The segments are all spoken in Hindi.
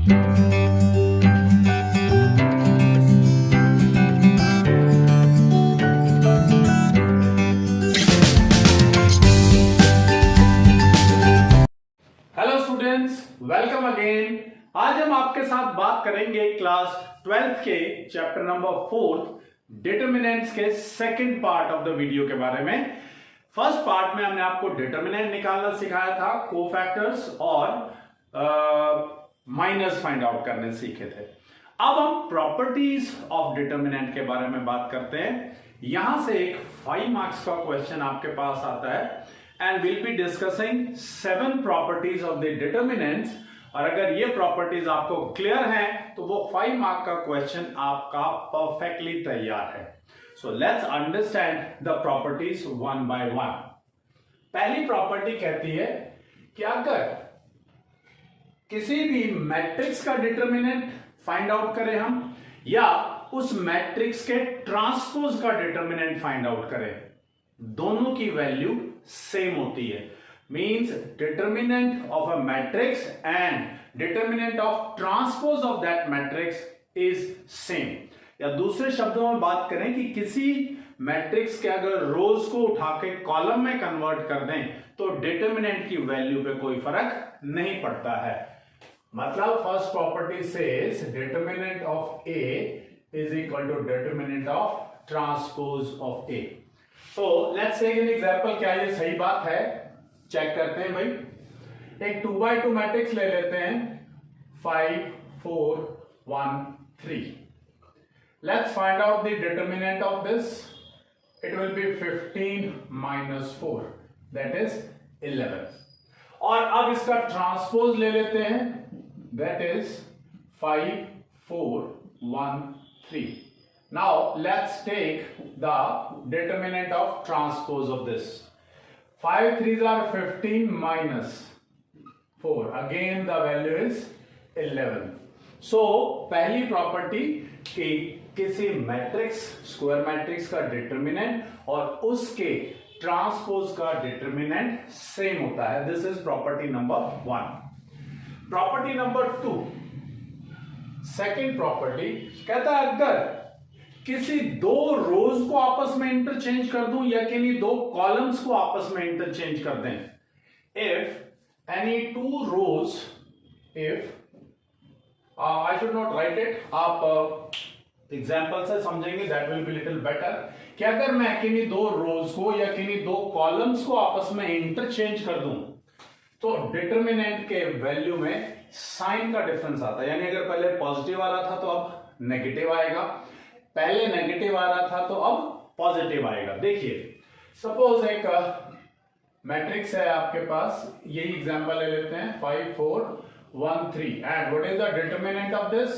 Welcome again. आज हम आपके साथ बात करेंगे क्लास 12th के चैप्टर नंबर 4 डिटरमिनेंट्स के second part of the video के बारे में। फर्स्ट पार्ट में हमने आपको डिटरमिनेंट निकालना सिखाया था, कोफैक्टर्स और माइनस फाइंड आउट करने सीखे थे। अब हम प्रॉपर्टीज ऑफ डिटरमिनेंट के बारे में बात करते हैं। यहां से एक 5 मार्क्स का क्वेश्चन आपके पास आता है and we'll be discussing 7 properties of the determinants। और अगर ये प्रॉपर्टीज आपको क्लियर हैं तो वो 5 मार्क का क्वेश्चन आपका परफेक्टली तैयार है। So let's understand the properties one by one. पहली प्रॉपर्टी कहती है कि अगर किसी भी मैट्रिक्स का डिटरमिनेंट फाइंड आउट करें हम, या उस मैट्रिक्स के ट्रांसपोज का डिटरमिनेंट फाइंड आउट करें, दोनों की वैल्यू सेम होती है। Means determinant of a matrix and determinant of transpose of that matrix is same. या दूसरे शब्दों में बात करें कि किसी मैट्रिक्स के अगर रोज को उठा के कॉलम में कन्वर्ट कर दें तो डिटरमिनेंट की वैल्यू पे कोई फर्क नहीं पड़ता है। मतलब first property says determinant of A is equal to determinant of transpose of A. तो लेट्स टेक एन एग्जांपल। क्या ये सही बात है? चेक करते हैं भाई। एक 2x2 मैट्रिक्स ले लेते हैं, 5 4 1 3। Let's find out the determinant of this. It will B 15 minus 4 that is 11। और अब इसका ट्रांसपोज ले लेते हैं, that is 5 4 1 3। Now let's take the determinant of transpose of this. 5 3s are 15 minus 4. Again the value is 11. So पहली प्रॉपर्टी कि किसी मैट्रिक्स, स्क्वायर मैट्रिक्स का डिटरमिनेंट और उसके ट्रांसपोज का डिटरमिनेंट सेम होता है। This is property number 1। Property number 2, second property कहता है अगर किसी दो रोज को आपस में इंटरचेंज कर दूं या किन्हीं दो कॉलम्स को आपस में इंटरचेंज कर दें, if any two rows, if I should not write it, आप एग्जांपल से समझेंगे, that will be little better. कि अगर मैं किन्हीं दो रोज को या किन्हीं दो कॉलम्स को आपस में इंटरचेंज कर दूं तो डिटरमिनेंट के वैल्यू में साइन का डिफरेंस आता है। यानी अगर पहले पॉजिटिव आ रहा था तो अब नेगेटिव आएगा, पहले नेगेटिव आ रहा था तो अब पॉजिटिव आएगा। देखिए सपोज एक मैट्रिक्स है आपके पास, यही एग्जांपल ले लेते हैं, 5 4 1 3 and what is the determinant of this?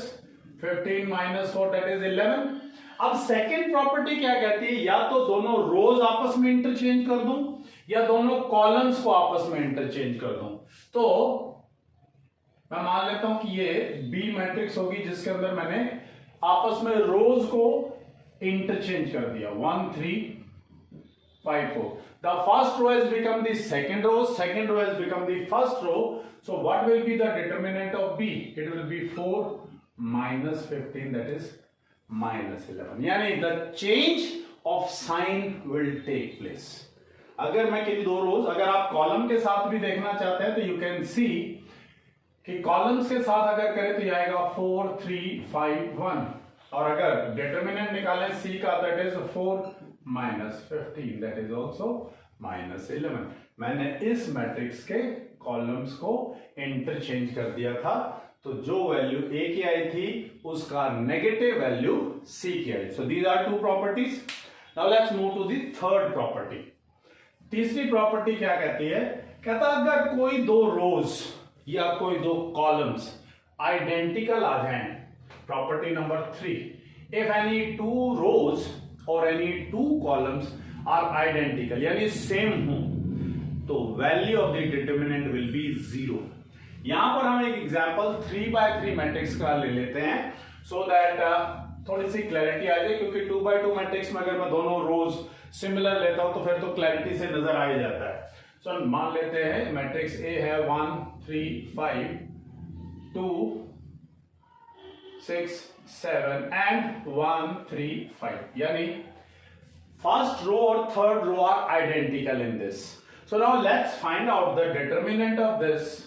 15 minus 4 that is 11। अब सेकंड प्रॉपर्टी क्या कहती है? या तो दोनों रोज आपस में इंटरचेंज कर दूं या दोनों कॉलम्स को आपस में इंटरचेंज कर दूं। तो मैं मान लेता हूं कि ये बी मैट्रिक्स होगी जिसके अंदर मैंने आपस में रोज को इंटरचेंज कर दिया, 1 3 5 4। The first row has become the second row, second row has become the first row. So what will be the determinant of B? It will be 4 minus 15 that is -11। यानी the change of sign will take place. अगर मैं किन्हीं दो रोज, अगर आप कॉलम के साथ भी देखना चाहते हैं तो यू कैन सी कि कॉलम्स के साथ अगर करें तो आएगा 4 3 5 1, और अगर डिटरमिनेंट निकालें सी का, that is 4 minus 15 that is also -11। मैंने इस मैट्रिक्स के कॉलम्स को इंटरचेंज कर दिया था, तो जो वैल्यू ए की आई थी उसका नेगेटिव वैल्यू सी की आई। So these are two properties. Now let's move to the third property. तीसरी प्रॉपर्टी क्या कहती है? कहता अगर कोई दो रोज या कोई दो कॉलम्स आइडेंटिकल आ जाएं, property number 3, if any two rows और any two columns are identical यानी सेम हो, तो value of the determinant will be 0। यहां पर हम एक एग्जांपल 3x3 मैट्रिक्स का ले लेते हैं सो दैट थोड़ी सी क्लैरिटी आ जाए, क्योंकि 2x2 मैट्रिक्स में अगर मैं दोनों रोज सिमिलर लेता हूं तो फिर तो क्लैरिटी से नजर आ ही जाता है। सो मान लेते हैं मैट्रिक्स ए है 1 3 5 2 6 7 and 1 3 5 यानी फर्स्ट रो और third row are identical in this. So now let's find out the determinant of this.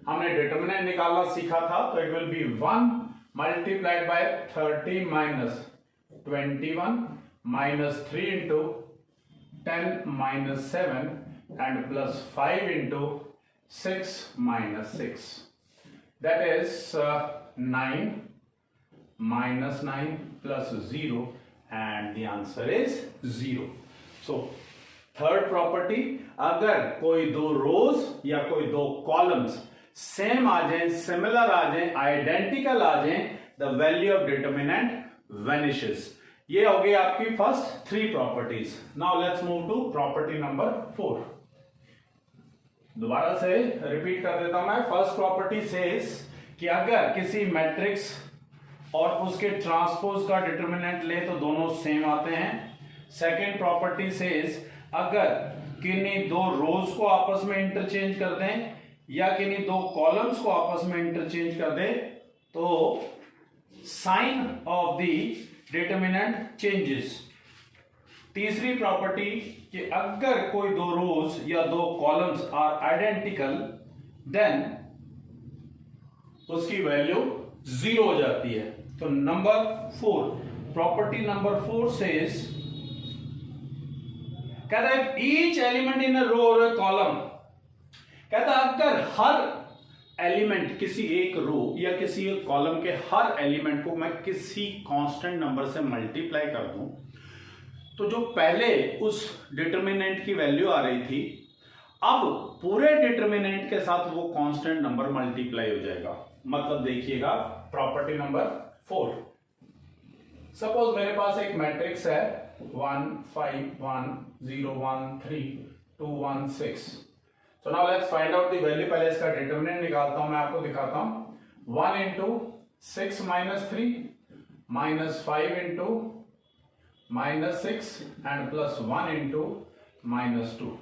हमने डिटर्मिनेंट निकालना सीखा था, तो it will be 1 multiplied by 30 minus 21 minus 3 into 10 minus 7 and plus 5 into 6 minus 6. That is 9 minus 9 plus 0 and the answer is 0. So third property, अगर कोई दो रोज या कोई दो कॉलम्स सेम आ जाए, सिमिलर आ जाए, आइडेंटिकल आ जाए, the value of determinant vanishes. ये हो गई आपकी first three properties. Now let's move to property number 4. दोबारा से रिपीट कर देता हूं मैं. फर्स्ट प्रॉपर्टी सेज कि अगर किसी मैट्रिक्स और उसके ट्रांसपोज का डिटर्मिनेंट ले तो दोनों सेम आते हैं. सेकेंड प्रॉपर्टी सेज अगर किन्हीं दो रोज को आपस में इंटरचेंज कर दें या किन्हीं दो कॉलम्स को आपस में इंटरचेंज कर दें तो sign of the determinant changes. तीसरी प्रॉपर्टी कि अगर कोई दो रोज या दो कॉलम्स आर आइडेंटिकल देन उसकी वैल्यू 0 हो जाती है. तो नंबर 4, प्रॉपर्टी नंबर 4 सेज, कहता है ईच एलिमेंट इन अ रो और अ कॉलम, कहता है अगर हर एलिमेंट किसी एक रो या किसी एक कॉलम के हर एलिमेंट को मैं किसी कांस्टेंट नंबर से मल्टीप्लाई कर दूं तो जो पहले उस डिटर्मिनेंट की वैल्यू आ रही थी अब पूरे डिटर्मिनेंट के साथ वो कांस्टेंट नंबर मल्टीप्लाई हो जाएगा. मतलब देखिएगा प्रॉपर्टी नंबर 4. सपोज मेरे पास एक मैट्रिक्स है 1 5 1 0 1 3 2 1 6. सो now let's find out the value. पहले इसका डिटर्मिनेंट निकालता हूं, मैं आपको दिखाता हूं. 1 into 6 minus 3 minus 5 into minus 6 and plus 1 into minus 2.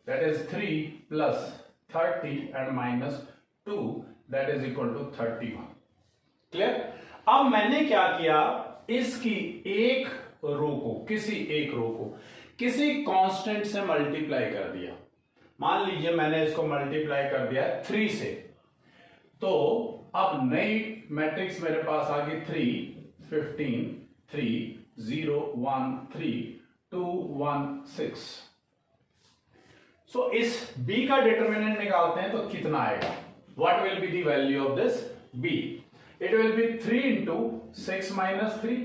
That is 3 plus 30 and minus 2, that is equal to 31. Clear? अब मैंने क्या किया, इसकी एक रो को किसी कांस्टेंट से मल्टीप्लाई कर दिया. मान लीजिए मैंने इसको मल्टीप्लाई कर दिया 3 से, तो अब नई मैट्रिक्स मेरे पास आ गई 3 15 3 0 1 3 2 1 6. सो इस b का डिटर्मिनेंट निकालते हैं तो कितना आएगा. What will be the value of this b? It will B 3 into 6 minus 3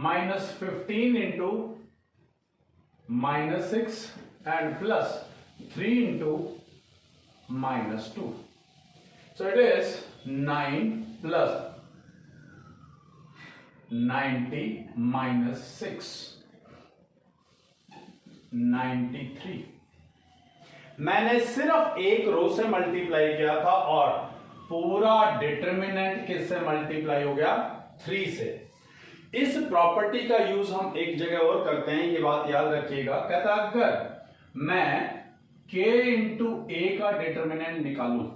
minus 15 into minus 6 and plus 3 into minus 2. So it is 9 plus 90 minus 6 93. मैंने सिर्फ एक रो से मल्टीप्लाई किया था और पूरा डिटर्मिनेंट किससे मल्टीप्लाई हो गया 3 से. इस प्रॉपर्टी का यूज हम एक जगह और करते हैं, ये बात याद रखिएगा. कहता अगर मैं k इंटू ए का डिटर्मिनेंट निकालूं,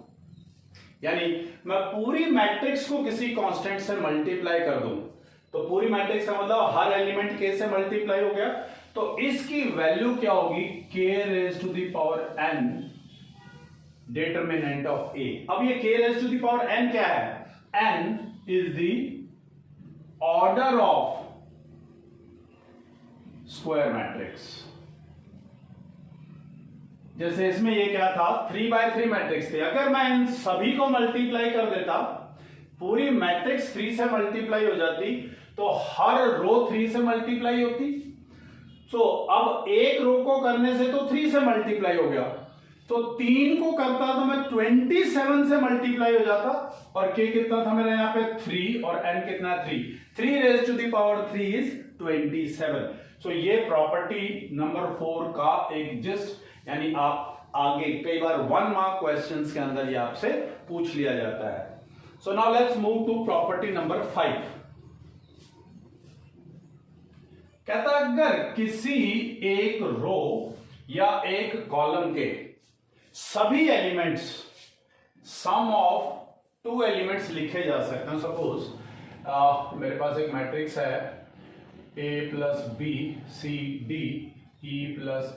यानी मैं पूरी मैट्रिक्स को किसी कांस्टेंट से मल्टीप्लाई कर दूं, तो पूरी मैट्रिक्स का मतलब हर एलिमेंट k से मल्टीप्लाई हो गया, तो इसकी वैल्यू क्या होगी k raise to the power n determinant of a. अब ये k raise to the power n क्या है? n is the order of square matrix. जैसे इसमें ये क्या था 3x3 मैट्रिक्स थे, अगर मैं इन सभी को मल्टीप्लाई कर देता, पूरी मैट्रिक्स 3 से मल्टीप्लाई हो जाती, तो हर रो 3 से मल्टीप्लाई होती. सो अब एक रो को करने से तो 3 से मल्टीप्लाई हो गया, तो 3 को करता तो मैं 27 से मल्टीप्लाई हो जाता. और k कितना था मेरा यहाँ पे 3 और n कितना 3 raise to the power 3 is 27. So ये प्रॉपर्टी नंबर 4 का एक जस्ट, यानी आप आगे कई बार 1 मार्क क्वेश्चंस के अंदर ये आपसे पूछ लिया जाता है. So now let's move to property number 5. कहता अगर किसी एक रो या एक कॉलम के सभी elements sum of two elements लिखे जा सकते हैं। सपोज मेरे पास एक मैट्रिक्स है A plus B C D E plus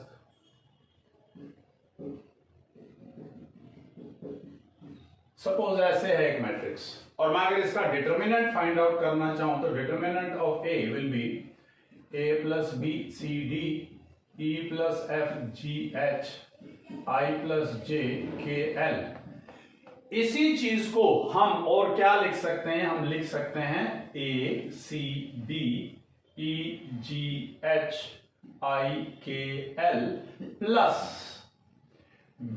suppose ऐसे है एक मैट्रिक्स, और मैं अगर इसका डिटर्मिनेंट फाइंड आउट करना चाहूं तो determinant of A will be A plus B C D E plus F G H I plus J K L. इसी चीज को हम और क्या लिख सकते हैं, हम लिख सकते हैं A C D E G H I K L plus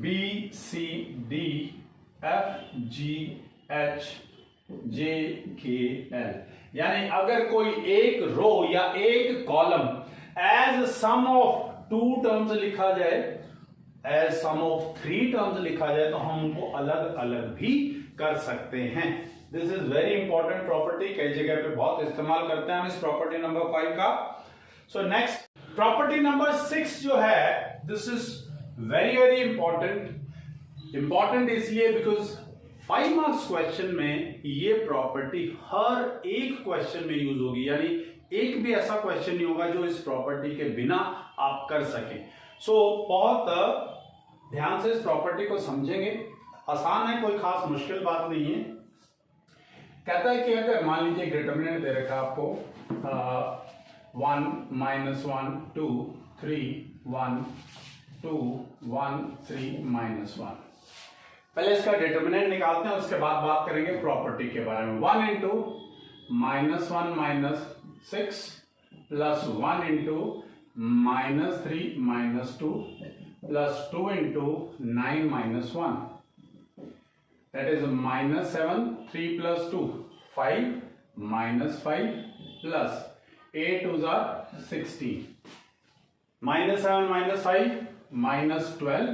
B C D F G H J K L। यानी अगर कोई एक रो या एक column as sum of two terms लिखा जाए, as sum of three terms लिखा जाए, तो हम उनको अलग अलग भी कर सकते हैं। This is very important property, कई जगह पे बहुत इस्तेमाल करते हैं हम इस प्रॉपर्टी नंबर 5 का। सो नेक्स्ट प्रॉपर्टी नंबर 6 जो है, this is very very important. Important इसलिए बिकॉज 5 मार्क्स क्वेश्चन में ये प्रॉपर्टी हर एक क्वेश्चन में यूज होगी, यानी एक भी ऐसा क्वेश्चन नहीं होगा जो इस प्रॉपर्टी के बिना आप कर सकें। सो बहुत ध्यान से इस प्रॉपर्टी को समझेंगे, आसान है, कोई खास मुश्किल बात नहीं है। कहता है कि अगर मान लीजिए डिटर्मिनेंट दे रखा आपको 1 -1 2 3 1 2 1 3 -1। पहले इसका डिटर्मिनेंट निकालते हैं, उसके बाद बात करेंगे प्रॉपर्टी के बारे में। 1 into -1 -6 plus 1 into -3 -2 plus 2 into 9 -1, that is -7 3 plus 2 5 -5 plus 8 2s are 16, -7 -5 -12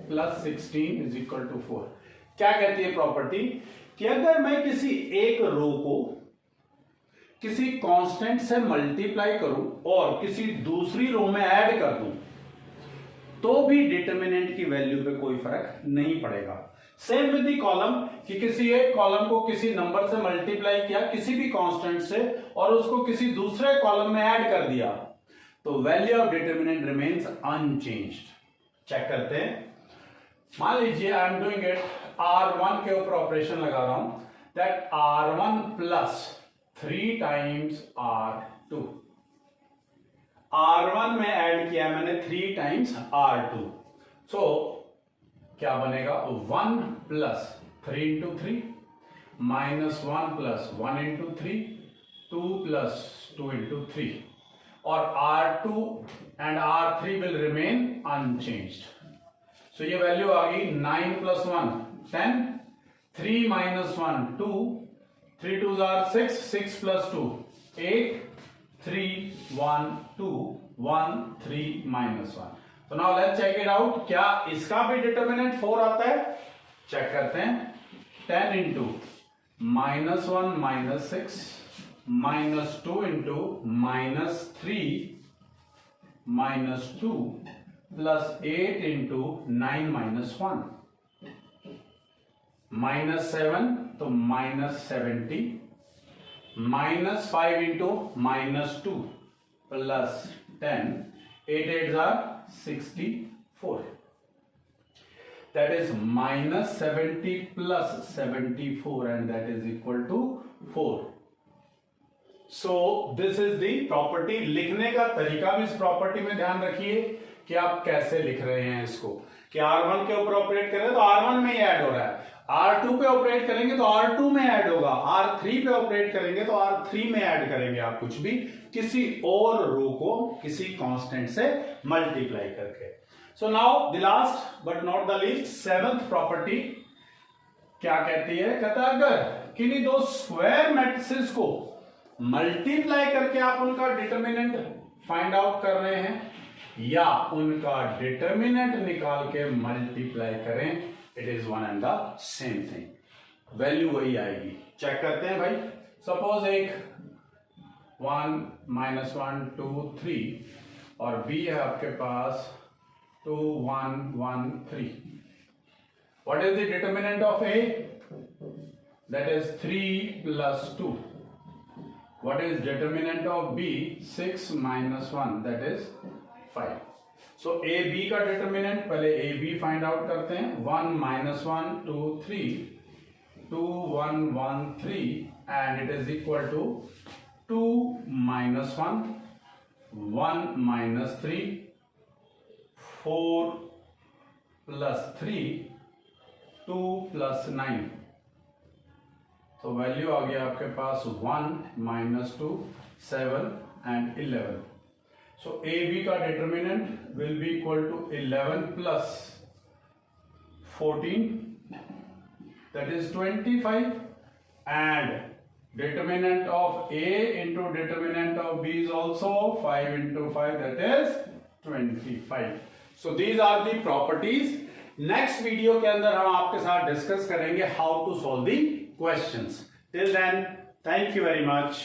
plus 16 is equal to 4। क्या कहती है प्रॉपर्टी कि अगर मैं किसी एक रो को किसी कांस्टेंट से मल्टीप्लाई करूं और किसी दूसरी रो में ऐड कर दूं तो भी डिटर्मिनेंट की वैल्यू पे कोई फर्क नहीं पड़ेगा। सेम विद द कॉलम कि किसी एक कॉलम को किसी नंबर से मल्टीप्लाई किया किसी भी कांस्टेंट से और उसको किसी दूसरे कॉलम में ऐड कर दिया तो value of determinant remains unchanged. Check करते हैं, मान लीजिए I am doing it R1 के ऊपर ऑपरेशन लगा रहा हूं, that R1 plus 3 times R2। R1 में ऐड किया मैंने 3 टाइम्स R2, सो क्या बनेगा 1 plus 3 into 3 minus 1 plus 1 into 3 2 plus 2 into 3 और R2 and R3 will remain unchanged. So ये वैल्यू आ गई 9 plus 1 10 3 minus 1 2 3 2s are 6 6 plus 2 8 3 1 2 1 3 minus 1। तो now let's check it out, क्या इसका भी डिटर्मिनेंट 4 आता है? चेक करते हैं। 10 इंटू -1 -6 -2 इंटू -3 -2 प्लस 8 इंटू 9 -1 -7 तो -70 -5 into -2 plus 10 8 8s are 64, that is -70 plus 74 and that is equal to 4। so this is the property। लिखने का तरीका भी इस प्रॉपर्टी में ध्यान रखिए कि आप कैसे लिख रहे हैं इसको, कि R1 के ऊपर ऑपरेट कर रहे हैं तो R1 में ही ऐड हो रहा है, R2 पे ऑपरेट करेंगे तो R2 में ऐड होगा, R3 पे ऑपरेट करेंगे तो R3 में ऐड करेंगे आप कुछ भी किसी और रो को किसी कांस्टेंट से मल्टीप्लाई करके। So now the last but not the least 7th property क्या कहती है? कहता है अगर किन्हीं दो स्क्वायर मैट्रिसेस को मल्टीप्लाई करके आप उनका डिटर्मिनेंट फाइंड आउट कर रहे हैं या उनका डिटर्मिनेंट निकाल के मल्टीप्लाई करें, it is one and the same thing, value वही आएगी। चेक करते हैं भाई, सपोज एक 1 -1 2 3 और B है आपके पास 2 1 1 3। What is the determinant of A? that is 3 plus 2. What is determinant of B? 6 minus 1, that is 5. So A B का determinant पहले A B find out करते हैं. 1 minus 1 2 3, 2 1 1 3, and it is equal to 2 minus 1, 1 minus 3, 4 plus 3, 2 plus 9. तो वैल्यू आ गया आपके पास 1 minus 2, 7 and 11. So AB का determinant will be equal to 11 plus 14, that is 25, and determinant of A into determinant of B is also 5 into 5, that is 25. So these are the properties. Next video के अंदर हम आपके साथ डिस्कस करेंगे how to solve the questions. Till then, thank you very much.